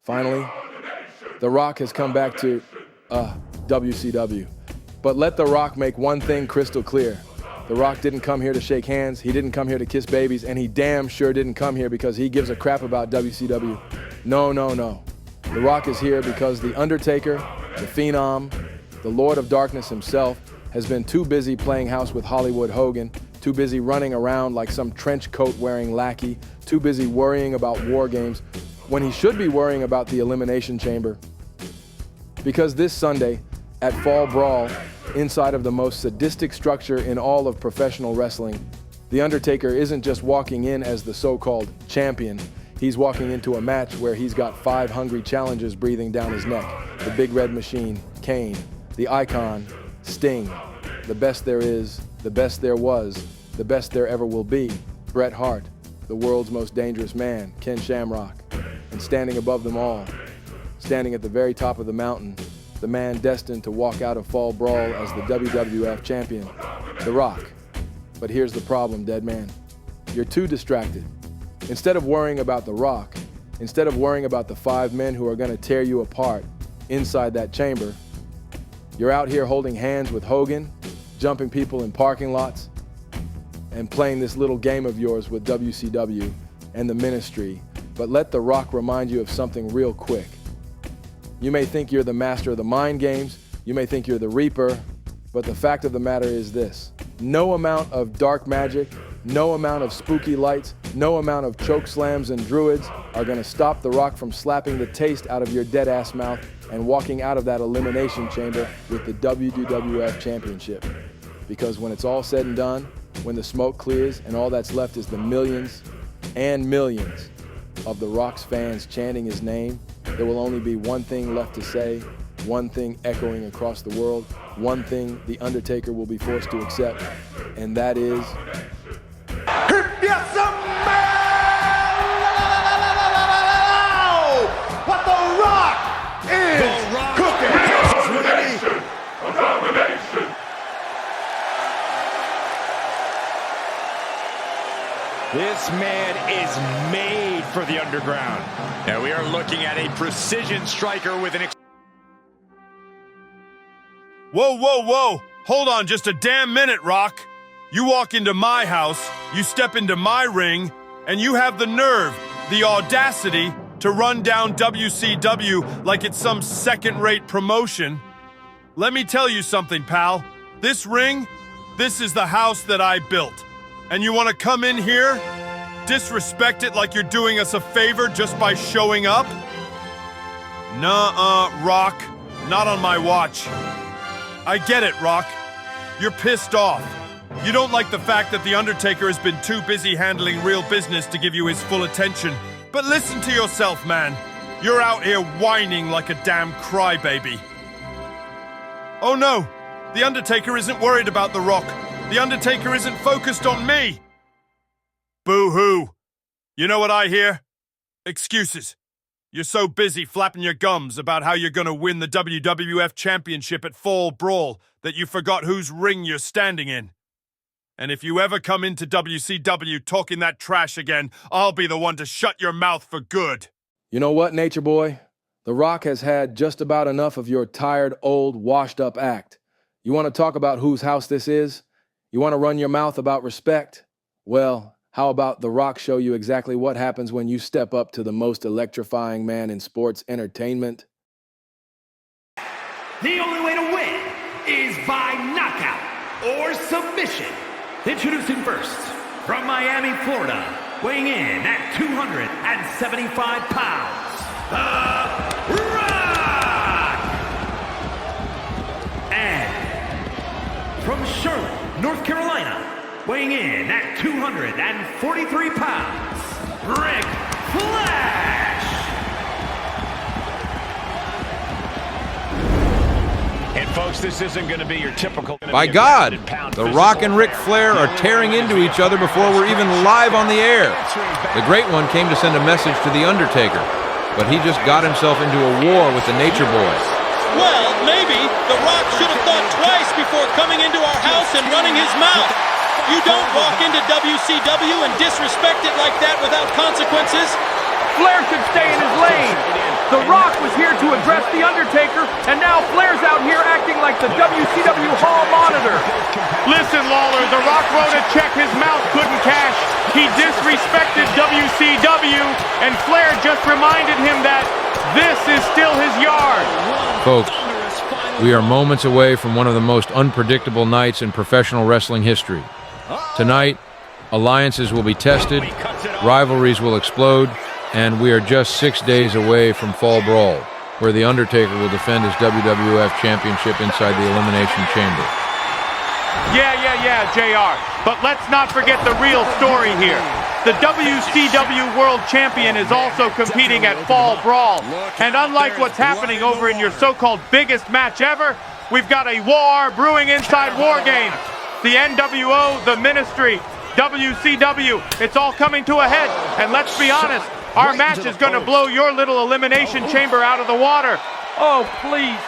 Finally, The Rock has come back to WCW. But let The Rock make one thing crystal clear. The Rock didn't come here to shake hands, he didn't come here to kiss babies, and he damn sure didn't come here because he gives a crap about WCW. No, no, no. The Rock is here because the Undertaker, the Phenom, the Lord of Darkness himself, has been too busy playing house with Hollywood Hogan, too busy running around like some trench coat wearing lackey, too busy worrying about war games, when he should be worrying about the Elimination Chamber. Because this Sunday, at Fall Brawl, inside of the most sadistic structure in all of professional wrestling, The Undertaker isn't just walking in as the so-called champion, he's walking into a match where he's got 5 hungry challengers breathing down his neck. The Big Red Machine, Kane, the Icon, Sting, the best there is, the best there was, the best there ever will be, Bret Hart, the world's most dangerous man, Ken Shamrock, and standing above them all, standing at the very top of the mountain, the man destined to walk out of Fall Brawl as the WWF champion, The Rock. But here's the problem, dead man. You're too distracted. Instead of worrying about The Rock, instead of worrying about the 5 men who are going to tear you apart inside that chamber, you're out here holding hands with Hogan, jumping people in parking lots, and playing this little game of yours with WCW and the Ministry. But let The Rock remind you of something real quick. You may think you're the master of the mind games, you may think you're the Reaper, but the fact of the matter is this: no amount of dark magic, no amount of spooky lights, no amount of choke slams and druids are gonna stop The Rock from slapping the taste out of your dead ass mouth and walking out of that elimination chamber with the WWF Championship. Because when it's all said and done, when the smoke clears and all that's left is the millions and millions of The Rock's fans chanting his name, there will only be one thing left to say, one thing echoing across the world, one thing The Undertaker will be forced to accept, and that is... If you smell what The Rock is cooking! Domination! This man is made for the underground. Now we are looking at a precision striker with an... Whoa, whoa, whoa! Hold on just a damn minute, Rock. You walk into my house, you step into my ring, and you have the nerve, the audacity to run down WCW like it's some second-rate promotion. Let me tell you something, pal. This ring, this is the house that I built. And you want to come in here, disrespect it like you're doing us a favor just by showing up? Nuh-uh, Rock. Not on my watch. I get it, Rock. You're pissed off. You don't like the fact that The Undertaker has been too busy handling real business to give you his full attention. But listen to yourself, man. You're out here whining like a damn crybaby. Oh no, The Undertaker isn't worried about The Rock. The Undertaker isn't focused on me. Boo-hoo. You know what I hear? Excuses. You're so busy flapping your gums about how you're gonna win the WWF Championship at Fall Brawl that you forgot whose ring you're standing in. And if you ever come into WCW talking that trash again, I'll be the one to shut your mouth for good. You know what, Nature Boy? The Rock has had just about enough of your tired, old, washed-up act. You want to talk about whose house this is? You want to run your mouth about respect? Well, how about The Rock show you exactly what happens when you step up to the most electrifying man in sports entertainment? The only way to win is by knockout or submission. Introducing first, from Miami, Florida, weighing in at 275 pounds, The Rock! And from Charlotte, North Carolina, weighing in at 243 pounds, Ric Flair! And folks, this isn't going to be your typical... By God, The Rock and Ric Flair are tearing into each other before we're even live on the air. The Great One came to send a message to The Undertaker, but he just got himself into a war with the Nature Boys. Well, maybe The Rock should have thought twice before coming into our house and running his mouth. You don't walk into WCW and disrespect it like that without consequences. Flair should stay in his lane. The Rock was here to address The Undertaker, and now Flair's out here acting like the WCW hall monitor. Listen, Lawler, The Rock wrote a check his mouth couldn't cash. He disrespected WCW, and Flair just reminded him that this is still his yard. Folks, we are moments away from one of the most unpredictable nights in professional wrestling history. Tonight, alliances will be tested, rivalries will explode, and we are just 6 days away from Fall Brawl, where The Undertaker will defend his WWF Championship inside the Elimination Chamber. Yeah, JR. But let's not forget the real story here. The WCW World Champion is also competing at Fall Brawl. And unlike what's happening over in your so-called biggest match ever, we've got a war brewing inside War Games. The NWO, the Ministry, WCW, it's all coming to a head. And let's be honest, our match is going to blow your little elimination chamber out of the water. Oh, please.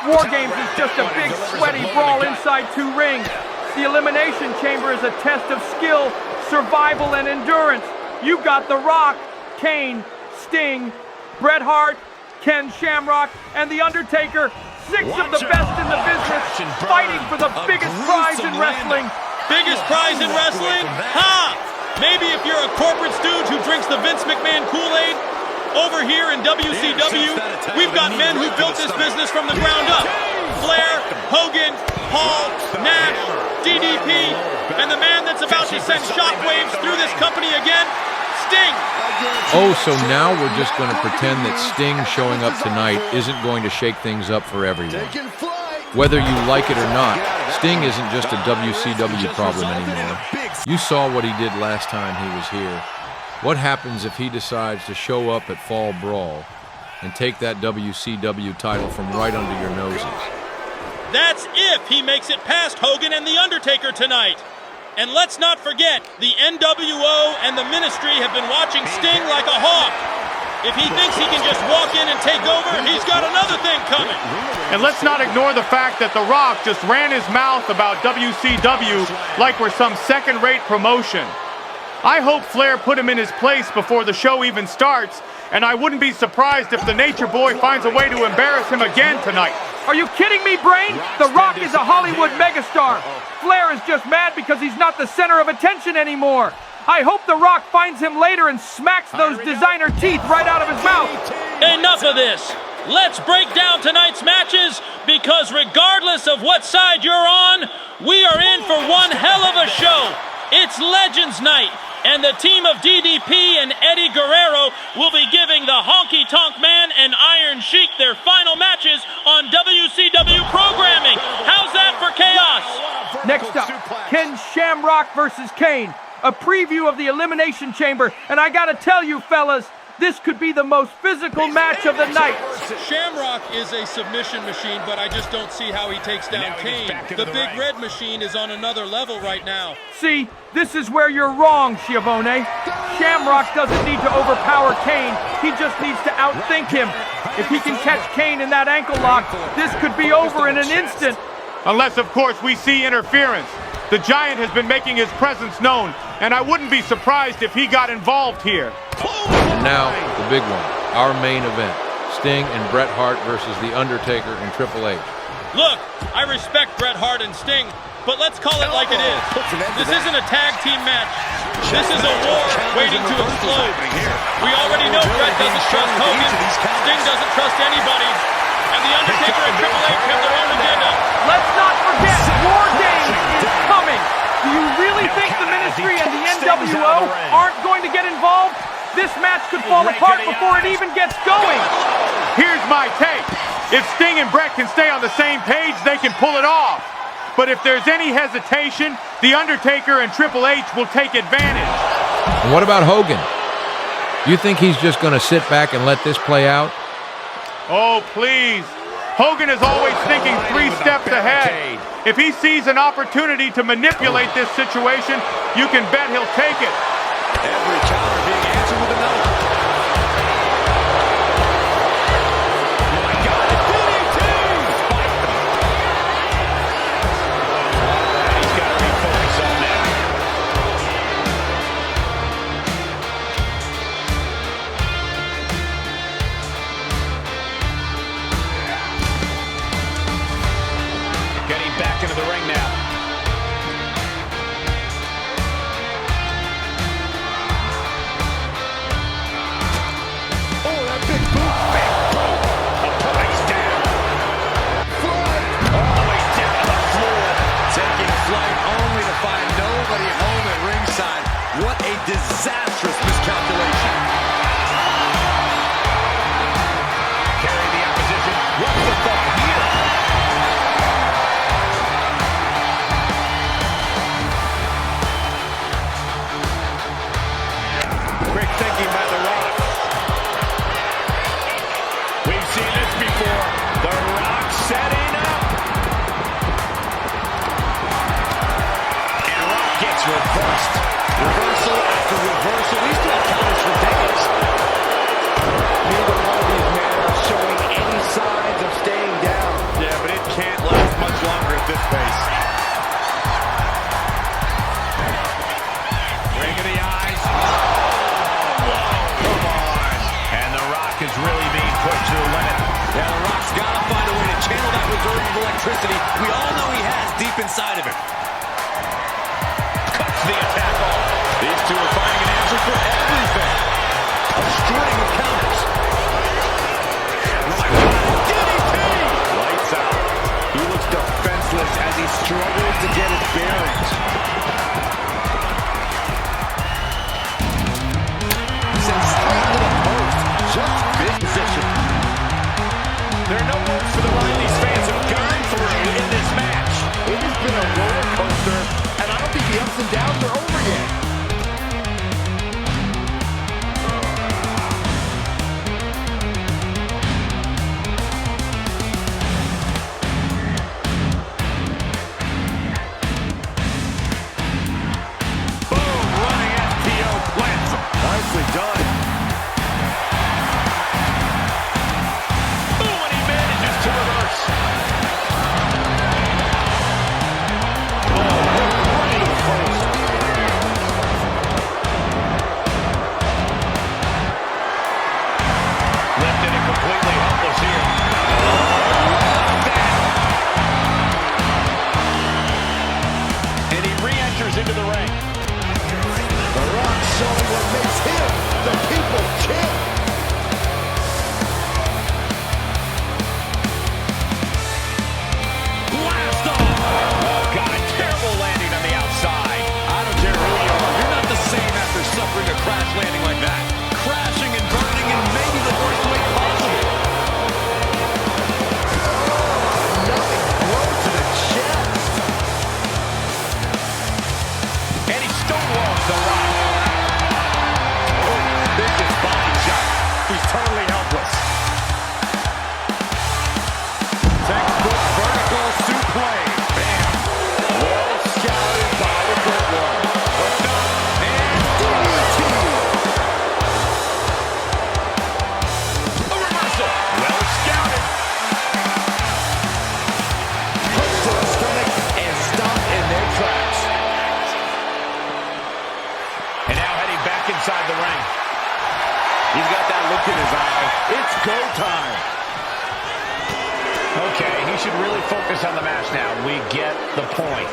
War Games is just a big, sweaty brawl inside 2 rings. The Elimination Chamber is a test of skill, survival, and endurance. You've got The Rock, Kane, Sting, Bret Hart, Ken Shamrock, and The Undertaker. 6 of the best in the business, fighting for the biggest prize in wrestling. Biggest prize in wrestling? Ha! Maybe if you're a corporate stooge who drinks the Vince McMahon Kool-Aid. Over here in WCW, we've got men who built this business from the ground up. Flair, Hogan, Hall, Nash, DDP, and the man that's about to send shockwaves through this company again, Sting. Oh, so now we're just going to pretend that Sting showing up tonight isn't going to shake things up for everyone. Whether you like it or not, Sting isn't just a WCW problem anymore. You saw what he did last time he was here. What happens if he decides to show up at Fall Brawl and take that WCW title from right under your noses? That's if he makes it past Hogan and The Undertaker tonight. And let's not forget, the NWO and the Ministry have been watching Sting like a hawk. If he thinks he can just walk in and take over, he's got another thing coming. And let's not ignore the fact that The Rock just ran his mouth about WCW like we're some second-rate promotion. I hope Flair put him in his place before the show even starts, and I wouldn't be surprised if the Nature Boy finds a way to embarrass him again tonight. Are you kidding me, Brain? The Rock is a Hollywood megastar. Flair is just mad because he's not the center of attention anymore. I hope The Rock finds him later and smacks those designer teeth right out of his mouth. Enough of this. Let's break down tonight's matches, because regardless of what side you're on, we are in for one hell of a show. It's Legends Night, and the team of DDP and Eddie Guerrero will be giving the Honky Tonk Man and Iron Sheik their final matches on WCW programming. How's that for chaos? Next up, Ken Shamrock versus Kane. A preview of the Elimination Chamber, and I gotta tell you, fellas, this could be the most physical match of the night. Shamrock is a submission machine, but I just don't see how he takes down Kane. The Big Red Machine is on another level right now. See, this is where you're wrong, Schiavone. Shamrock doesn't need to overpower Kane. He just needs to outthink him. If he can catch Kane in that ankle lock, this could be over in an instant. Unless, of course, we see interference. The Giant has been making his presence known, and I wouldn't be surprised if he got involved here. And now, the big one, our main event, Sting and Bret Hart versus The Undertaker and Triple H. Look, I respect Bret Hart and Sting, but let's call it like it is. This isn't a tag team match. This is a war waiting to explode. We already know Bret doesn't trust Hogan, Sting doesn't trust anybody, and The Undertaker and Triple H have their own agenda. Let's not forget, War Games is coming. Do you really think the Ministry and the NWO aren't going to get involved? This match could fall apart before it even gets going. Here's my take. If Sting and Bret can stay on the same page, they can pull it off. But if there's any hesitation, The Undertaker and Triple H will take advantage. And what about Hogan? You think he's just going to sit back and let this play out? Oh, please. Hogan is always thinking 3 steps ahead. If he sees an opportunity to manipulate this situation, you can bet he'll take it. Every counter being answered with another. My God, DDT! He's got to refocus on that. push to the limit. Yeah, The Rock's got to find a way to channel that reserve of electricity we all know he has deep inside of him. Cuts the attack off. These two are finding an answer for everything. A string of counters. My God, DDT! Lights out. He looks defenseless as he struggles to get his bearings. Sent straight to the post. Just good position. There are no words for the ride these fans have gone through in this match. It has been a roller coaster, and I don't think the ups and downs are over yet. Boom, running FTO plants him. Nicely done. Ooh, and he manages to reverse. Lifted and completely helpless here. And he re-enters into the ring. The Rock showing what makes him the people king. Blast off! Oh, God, a terrible landing on the outside. I don't care who you are. You're not the same after suffering a crash landing like that. Crashing and burning in maybe the worst way possible. Nothing blow to the chest. And he stonewalls The Rock. Oh, vicious body shot. He's totally helpless. Textbook vertical suplex. Bam. Well scouted by the good one. Hooked up and DDT. A reversal. Well scouted. Hook to the stomach and stopped in their tracks. And now heading back inside the ring. He's got that look in his eye. It's go time. Okay, he should really focus on the match now. We get the point.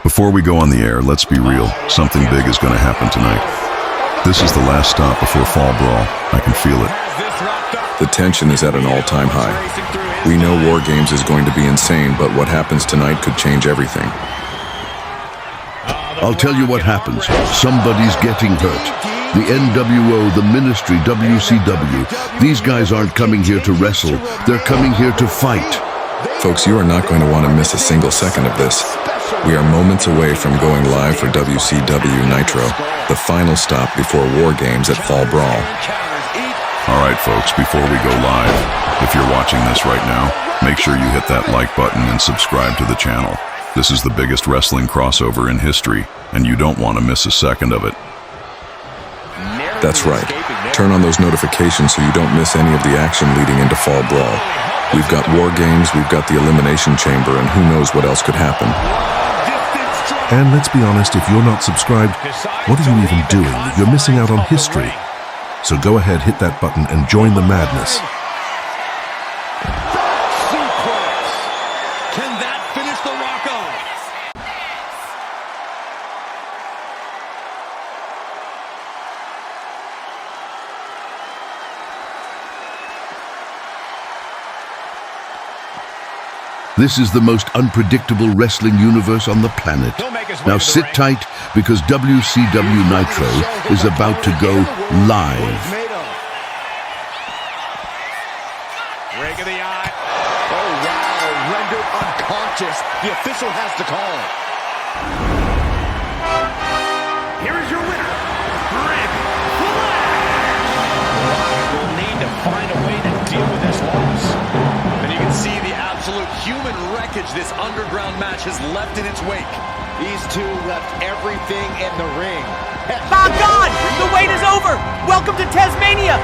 Before we go on the air, let's be real. Something big is going to happen tonight. This is the last stop before Fall Brawl. I can feel it. The tension is at an all-time high. We know War Games is going to be insane, but what happens tonight could change everything. I'll tell you what happens. Somebody's getting hurt. The NWO, the Ministry, WCW. These guys aren't coming here to wrestle. They're coming here to fight. Folks, you are not going to want to miss a single second of this. We are moments away from going live for WCW Nitro, the final stop before War Games at Fall Brawl. All right, folks, before we go live, if you're watching this right now, make sure you hit that like button and subscribe to the channel. This is the biggest wrestling crossover in history, and you don't want to miss a second of it. That's right. Turn on those notifications so you don't miss any of the action leading into Fall Brawl. We've got War Games, we've got the Elimination Chamber, and who knows what else could happen. And let's be honest, if you're not subscribed, what are you even doing? You're missing out on history. So go ahead, hit that button, and join the madness. Can that finish The Rock off? This is the most unpredictable wrestling universe on the planet. Now sit tight, because WCW Nitro is about to go live. Rig of the eye. Oh, wow. Rendered unconscious. The official has to call it. Here is your winner, Ric Flair. Will need to find a way to deal with this loss. And you can see the absolute human wreckage this underground match has left in its wake. These two left everything in the ring. My God! The wait is over! Welcome to Tasmania!